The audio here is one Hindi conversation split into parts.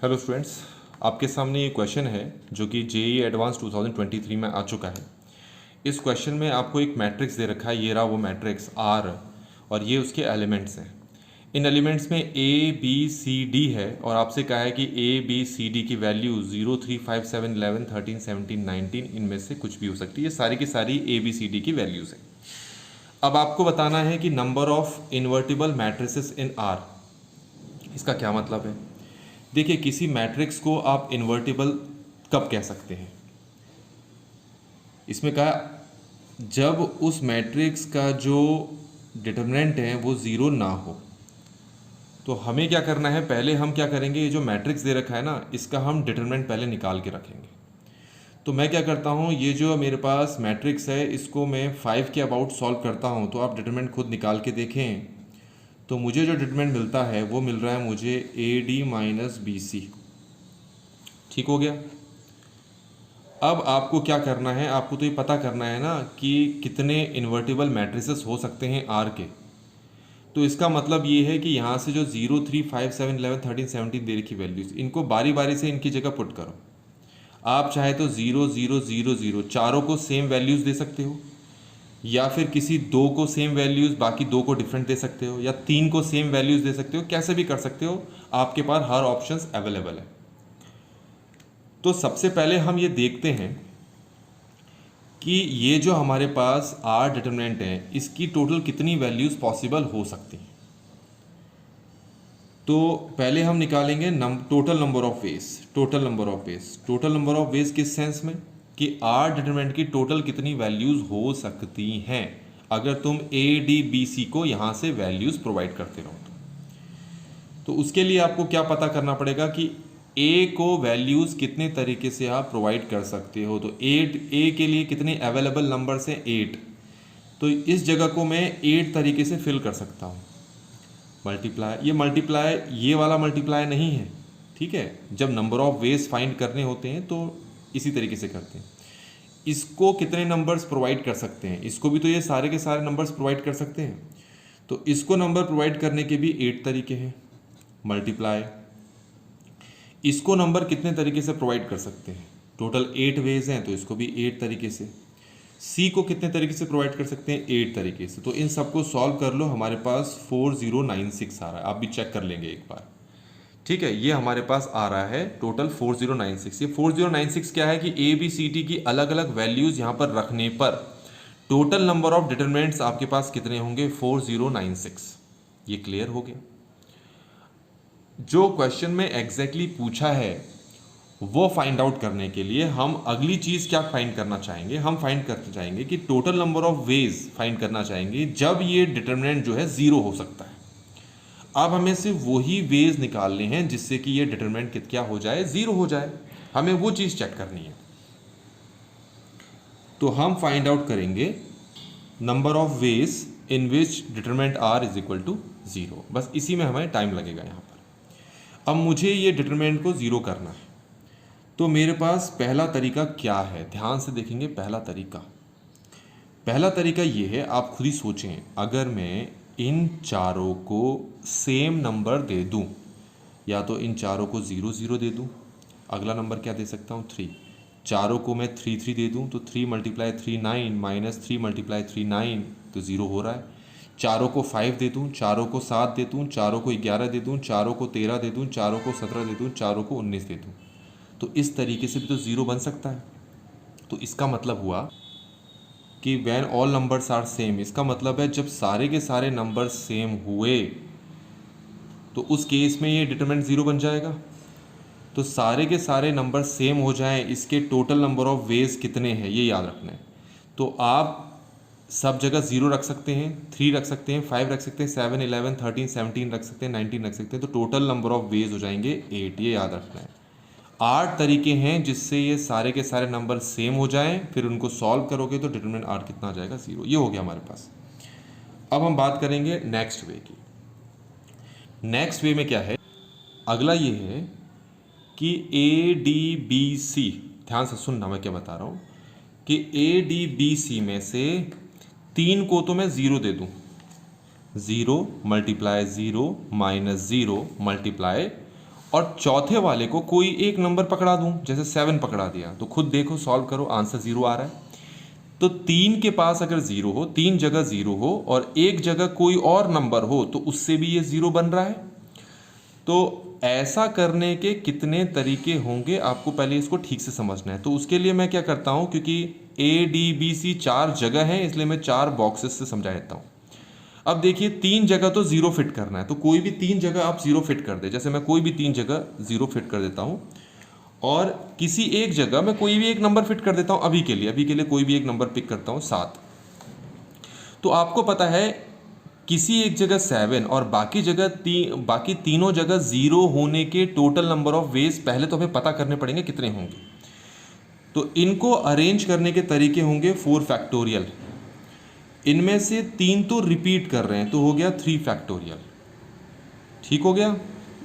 हेलो स्टूडेंट्स, आपके सामने ये क्वेश्चन है जो कि जेईई एडवांस 2023 में आ चुका है। इस क्वेश्चन में आपको एक मैट्रिक्स दे रखा है, ये रहा वो मैट्रिक्स आर, और ये उसके एलिमेंट्स हैं। इन एलिमेंट्स में ए बी सी डी है और आपसे कहा है कि ए बी सी डी की वैल्यू 0 3 5 7 11 13 17 19 इनमें से कुछ भी हो सकती है। ये सारी की सारी ए बी सी डी की वैल्यूज़ हैं। अब आपको बताना है कि number of invertible matrices in are. इसका क्या मतलब है? देखिए, किसी मैट्रिक्स को आप इन्वर्टिबल कब कह सकते हैं? इसमें कहा जब उस मैट्रिक्स का जो डिटरमिनेंट है वो ज़ीरो ना हो। तो हमें क्या करना है, पहले हम क्या करेंगे, ये जो मैट्रिक्स दे रखा है ना, इसका हम डिटरमिनेंट पहले निकाल के रखेंगे। तो मैं क्या करता हूँ, ये जो मेरे पास मैट्रिक्स है इसको मैं 5 के अबाउट सॉल्व करता हूँ। तो आप डिटरमिनेंट खुद निकाल के देखें, तो मुझे जो डिटरमिनेंट मिलता है वो मिल रहा है मुझे A D minus B C. ठीक हो गया। अब आपको क्या करना है, आपको तो ये पता करना है ना कि कितने इन्वर्टिबल मैट्रिसेस हो सकते हैं आर के। तो इसका मतलब ये है कि यहाँ से जो 0 3 5 7 11 13 17 दे रखी वैल्यूज, इनको बारी बारी से इनकी जगह पुट करो। आप चाहे तो 0 0 0 0 चारों को सेम वैल्यूज़ दे सकते हो, या फिर किसी दो को सेम वैल्यूज़ बाकी दो को डिफरेंट दे सकते हो, या तीन को सेम वैल्यूज़ दे सकते हो। कैसे भी कर सकते हो, आपके पास हर ऑप्शंस अवेलेबल है। तो सबसे पहले हम ये देखते हैं कि ये जो हमारे पास आर डिटरमिनेंट है इसकी टोटल कितनी वैल्यूज़ पॉसिबल हो सकती हैं। तो पहले हम निकालेंगे total number of veg. Total number of veg, total number of veg किस सेंस में कि आर डिटरमिनेंट की टोटल कितनी वैल्यूज़ हो सकती हैं अगर तुम ए डी बी सी को यहाँ से वैल्यूज़ प्रोवाइड करते रहो। तो उसके लिए आपको क्या पता करना पड़ेगा कि ए को वैल्यूज़ कितने तरीके से आप प्रोवाइड कर सकते हो। तो 8 ए के लिए कितने अवेलेबल नंबर्स हैं? 8। तो इस जगह को मैं 8 तरीके से फिल कर सकता हूँ। मल्टीप्लाई, ये मल्टीप्लाई ये वाला मल्टीप्लाई नहीं है, ठीक है। जब नंबर ऑफ वेज फाइंड करने होते हैं तो इसी तरीके से करते हैं। इसको कितने नंबर्स प्रोवाइड कर सकते हैं, इसको भी तो ये सारे के सारे नंबर्स प्रोवाइड कर सकते हैं। तो इसको नंबर प्रोवाइड करने के भी 8 तरीके हैं। मल्टीप्लाई, इसको नंबर कितने तरीके से प्रोवाइड कर सकते हैं? टोटल 8 वेज हैं, तो इसको भी 8 तरीके से। सी को कितने तरीके से प्रोवाइड कर सकते हैं? 8 तरीके से। तो इन सबको सॉल्व कर लो, हमारे पास 4096 आ रहा है। आप भी चेक कर लेंगे एक बार, ठीक है। ये हमारे पास आ रहा है टोटल 4096। ये 4096 क्या है कि ए बी सी टी की अलग अलग वैल्यूज़ यहाँ पर रखने पर टोटल नंबर ऑफ डिटरमिनेंट्स आपके पास कितने होंगे? 4096। ये क्लियर हो गया। जो क्वेश्चन में एग्जैक्टली पूछा है वो फाइंड आउट करने के लिए हम अगली चीज़ क्या फाइंड करना चाहेंगे? हम फाइंड करना चाहेंगे कि total number of veg find करना चाहेंगे जब ये डिटरमिनेंट जो है ज़ीरो हो सकता है। अब हमें सिर्फ वही वेज निकालने हैं जिससे कि ये डिटरमिनेंट क्या हो जाए? ज़ीरो हो जाए। हमें वो चीज़ चेक करनी है। तो हम फाइंड आउट करेंगे number of ways in which determinant are is equal to zero. बस इसी में हमें टाइम लगेगा यहाँ पर। अब मुझे ये डिटरमिनेंट को ज़ीरो करना है, तो मेरे पास पहला तरीका क्या है? ध्यान से देखेंगे। पहला तरीका ये है, आप खुद ही सोचें, अगर मैं इन चारों को सेम नंबर दे दूं, या तो इन चारों को 0 0 दे दूं, अगला नंबर क्या दे सकता हूं? 3। चारों को मैं 3 3 दे दूं, तो 3 × 3 9 माइनस 3 × 3 9, तो 0 हो रहा है। चारों को 5 दे दूं, चारों को 7 दे दूं, चारों को 11 दे दूं, चारों को 13 दे दूं, चारों को 17 दे दूं, चारों को 19 दे दूं, तो इस तरीके से भी तो 0 बन सकता है। तो इसका मतलब हुआ कि when all numbers are same, इसका मतलब है जब सारे के सारे नंबर सेम हुए तो उस केस में ये डिटरमिनेंट 0 बन जाएगा। तो सारे के सारे नंबर सेम हो जाएं, इसके टोटल नंबर ऑफ वेज कितने हैं ये याद रखना है। तो आप सब जगह 0 रख सकते हैं, 3 रख सकते हैं, 5 रख सकते हैं, 7 11 13 17 रख सकते हैं, 19 रख सकते हैं। तो टोटल नंबर ऑफ वेज हो जाएंगे 8, ये याद रखना है। 8 तरीके हैं जिससे ये सारे के सारे नंबर सेम हो जाएं, फिर उनको सॉल्व करोगे तो डिटरमिनेंट 8 कितना आ जाएगा? 0। ये हो गया हमारे पास। अब हम बात करेंगे नेक्स्ट वे की। नेक्स्ट वे में क्या है? अगला ये है कि ए डी बी सी, ध्यान से सुनना मैं क्या बता रहा हूँ, कि ए डी बी सी में से 3 को तो मैं 0 दे दूँ, 0 × 0 माइनस 0 मल्टीप्लाई, और चौथे वाले को कोई एक नंबर पकड़ा दूं, जैसे 7 पकड़ा दिया, तो खुद देखो, सॉल्व करो, आंसर 0 आ रहा है। तो 3 के पास अगर 0 हो, 3 जगह 0 हो और एक जगह कोई और नंबर हो तो उससे भी ये 0 बन रहा है। तो ऐसा करने के कितने तरीके होंगे, आपको पहले इसको ठीक से समझना है। तो उसके लिए मैं क्या करता हूँ, क्योंकि ADBC 4 जगह हैं, इसलिए मैं 4 बॉक्सेस से समझा देता हूँ। अब देखिए 3 जगह तो 0 फिट करना है, तो कोई भी 3 जगह आप 0 फिट कर दे। जैसे मैं कोई भी 3 जगह 0 फिट कर देता हूँ और किसी एक जगह मैं कोई भी एक नंबर फिट कर देता हूँ। अभी के लिए कोई भी एक नंबर पिक करता हूँ 7। तो आपको पता है किसी एक जगह 7 और बाकी तीनों जगह 0 होने के टोटल नंबर ऑफ वेज पहले तो हमें पता करने पड़ेंगे कितने होंगे। तो इनको अरेंज करने के तरीके होंगे 4 फैक्टोरियल। इनमें से 3 तो रिपीट कर रहे हैं, तो हो गया 3 फैक्टोरियल। ठीक हो गया।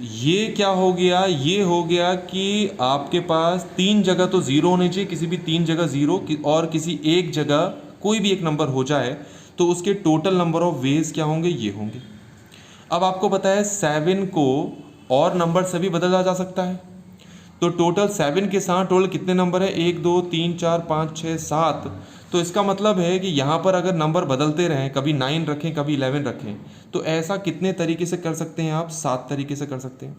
ये क्या हो गया, ये हो गया कि आपके पास 3 जगह तो 0 होने चाहिए, किसी भी 3 जगह 0 और किसी एक जगह कोई भी एक नंबर हो जाए तो उसके टोटल नंबर ऑफ वेज क्या होंगे, ये होंगे। अब आपको पता है 7 को और नंबर से भी बदला जा सकता है। तो टोटल 7 के साथ टोटल कितने नंबर है, 1 2 3 4 5 6 7। तो इसका मतलब है कि यहाँ पर अगर नंबर बदलते रहें, कभी 9 रखें कभी 11 रखें, तो ऐसा कितने तरीके से कर सकते हैं आप, 7 तरीके से कर सकते हैं।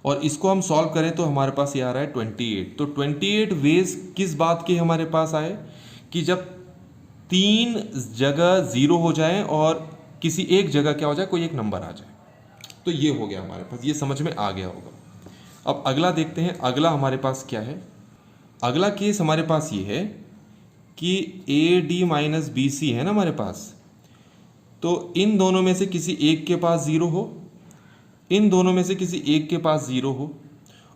और इसको हम सॉल्व करें तो हमारे पास ये आ रहा है 28। तो 28 वेज किस बात के हमारे पास आए, कि जब 3 जगह 0 हो जाए और किसी एक जगह क्या हो जाए, कोई एक नंबर आ जाए। तो ये हो गया हमारे पास, ये समझ में आ गया होगा। अब अगला देखते हैं, अगला हमारे पास क्या है। अगला केस हमारे पास ये है कि AD माइनस BC है ना हमारे पास। तो इन दोनों में से किसी एक के पास 0 हो, इन दोनों में से किसी एक के पास 0 हो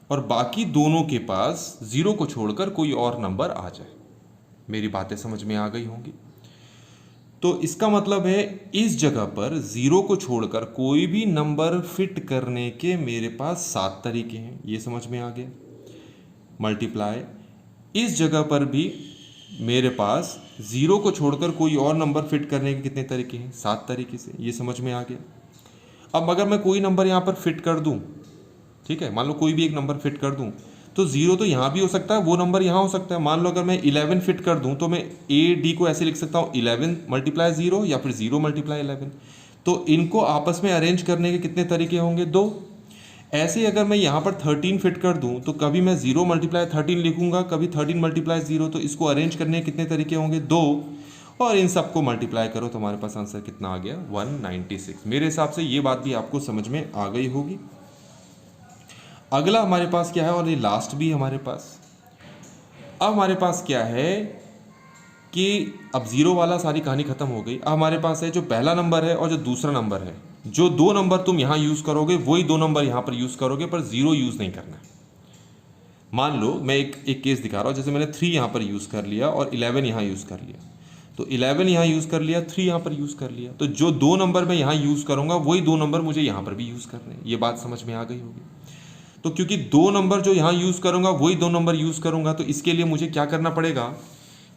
और बाकी दोनों के पास 0 को छोड़कर कोई और नंबर आ जाए। मेरी बातें समझ में आ गई होंगी। तो इसका मतलब है इस जगह पर 0 को छोड़कर कोई भी नंबर फिट करने के मेरे पास 7 तरीके हैं, ये समझ में आ गया। मल्टीप्लाई, इस जगह पर भी मेरे पास 0 को छोड़कर कोई और नंबर फिट करने के कितने तरीके हैं, 7 तरीके से, ये समझ में आ गया। अब अगर मैं कोई नंबर यहाँ पर फिट कर दूँ, ठीक है, मान लो कोई भी एक नंबर फिट कर दूँ, तो 0 तो यहाँ भी हो सकता है, वो नंबर यहाँ हो सकता है। मान लो अगर मैं 11 फिट कर दूँ तो मैं AD को ऐसे लिख सकता हूँ 11 मल्टीप्लाई 0 या फिर 0 मल्टीप्लाई 11। तो इनको आपस में अरेंज करने के कितने तरीके होंगे, 2। ऐसे ही अगर मैं यहाँ पर 13 फिट कर दूँ तो कभी मैं 0 मल्टीप्लाई 13 लिखूंगा, कभी 13 मल्टीप्लाई 0। तो इसको अरेंज करने के कितने तरीके होंगे, 2। और इन सबको मल्टीप्लाई करो तो हमारे पास आंसर कितना आ गया, 196। मेरे हिसाब से ये बात भी आपको समझ में आ गई होगी। अगला हमारे पास क्या है, और ये लास्ट भी हमारे पास। अब हमारे पास क्या है कि अब 0 वाला सारी कहानी खत्म हो गई। अब हमारे पास है जो पहला नंबर है और जो दूसरा नंबर है। जो 2 नंबर तुम यहाँ यूज़ करोगे वही 2 नंबर यहाँ पर यूज़ करोगे, पर 0 यूज़ नहीं करना है। मान लो मैं एक केस दिखा रहा हूँ, जैसे मैंने 3 यहाँ पर यूज़ कर लिया और 11 यहाँ यूज़ कर लिया। तो 11 यहाँ यूज़ कर लिया, 3 यहाँ पर यूज़ कर लिया। तो जो 2 नंबर मैं यहाँ यूज़ करूँगा वही 2 नंबर मुझे यहाँ पर भी यूज़ करने हैं। ये बात समझ में आ गई होगी। तो क्योंकि 2 नंबर जो यहाँ यूज़ करूँगा वही 2 नंबर यूज़ करूँगा, तो इसके लिए मुझे क्या करना पड़ेगा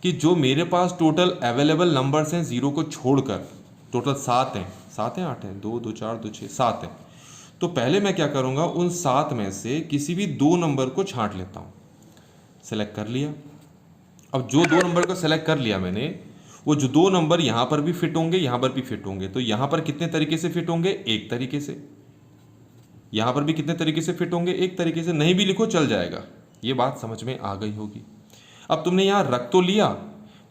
कि जो मेरे पास टोटल अवेलेबल नंबर्स हैं 0 को छोड़कर, टोटल 7 हैं, 8 हैं, 2 2 4 2 6 7 हैं। तो पहले मैं क्या करूँगा, उन 7 में से किसी भी 2 नंबर को छांट लेता हूँ। सेलेक्ट कर लिया। अब जो 2 नंबर को सेलेक्ट कर लिया मैंने, वो जो 2 नंबर यहाँ पर भी फिट होंगे, यहाँ पर भी फिट होंगे। तो यहाँ पर कितने तरीके से फिट होंगे, एक तरीके से। यहाँ पर भी कितने तरीके से फिट होंगे, एक तरीके से। नहीं भी लिखो चल जाएगा। ये बात समझ में आ गई होगी। अब तुमने यहाँ रख तो लिया,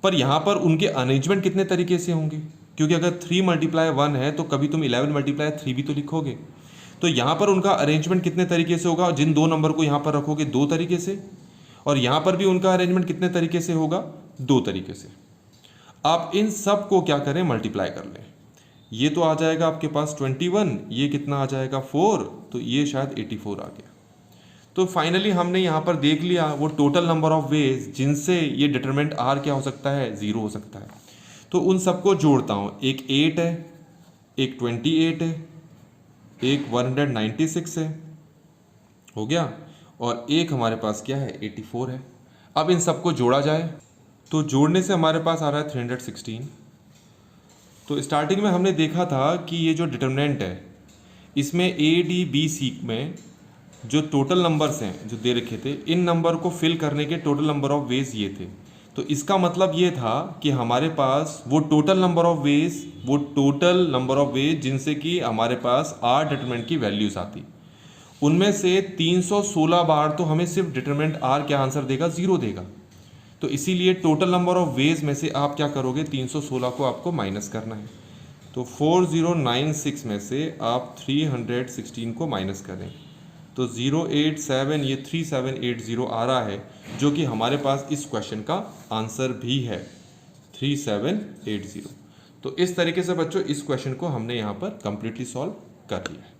पर यहाँ पर उनके अरेंजमेंट कितने तरीके से होंगे, क्योंकि अगर 3 मल्टीप्लाई 1 है तो कभी तुम 11 मल्टीप्लाई 3 भी तो लिखोगे। तो यहाँ पर उनका अरेंजमेंट कितने तरीके से होगा, जिन 2 नंबर को यहाँ पर रखोगे 2 तरीके से, और यहाँ पर भी उनका अरेंजमेंट कितने तरीके से होगा, 2 तरीके से। आप इन सब को क्या करें, मल्टीप्लाई कर लें। ये तो आ जाएगा आपके पास 21, ये कितना आ जाएगा 4, तो ये शायद 84 आ गया। तो फाइनली हमने यहाँ पर देख लिया वो टोटल नंबर ऑफ वेज जिनसे ये डिटरमिनेंट R क्या हो सकता है, 0 हो सकता है। तो उन सबको जोड़ता हूँ, एक 8 है, एक 28 है, एक 196 है, हो गया, और एक हमारे पास क्या है, 84 है। अब इन सबको जोड़ा जाए तो जोड़ने से हमारे पास आ रहा है 316। तो स्टार्टिंग में हमने देखा था कि ये जो डिटरमिनेंट है इसमें ADBC में जो टोटल नंबर्स हैं जो दे रखे थे, इन नंबर को फिल करने के टोटल नंबर ऑफ वेज ये थे। तो इसका मतलब ये था कि हमारे पास वो टोटल नंबर ऑफ वेज जिनसे कि हमारे पास आर डिटरमिनेंट की वैल्यूज आती, उनमें से 316 बार तो हमें सिर्फ डिटरमिनेंट आर क्या आंसर देगा, 0 देगा। तो इसीलिए टोटल नंबर ऑफ वेज में से आप क्या करोगे, 316 को आपको माइनस करना है। तो 4096 में से आप 316 को माइनस करें तो 087, ये 3780 आ रहा है, जो कि हमारे पास इस क्वेश्चन का आंसर भी है, 3780। तो इस तरीके से बच्चों इस क्वेश्चन को हमने यहाँ पर कंप्लीटली सॉल्व कर लिया है।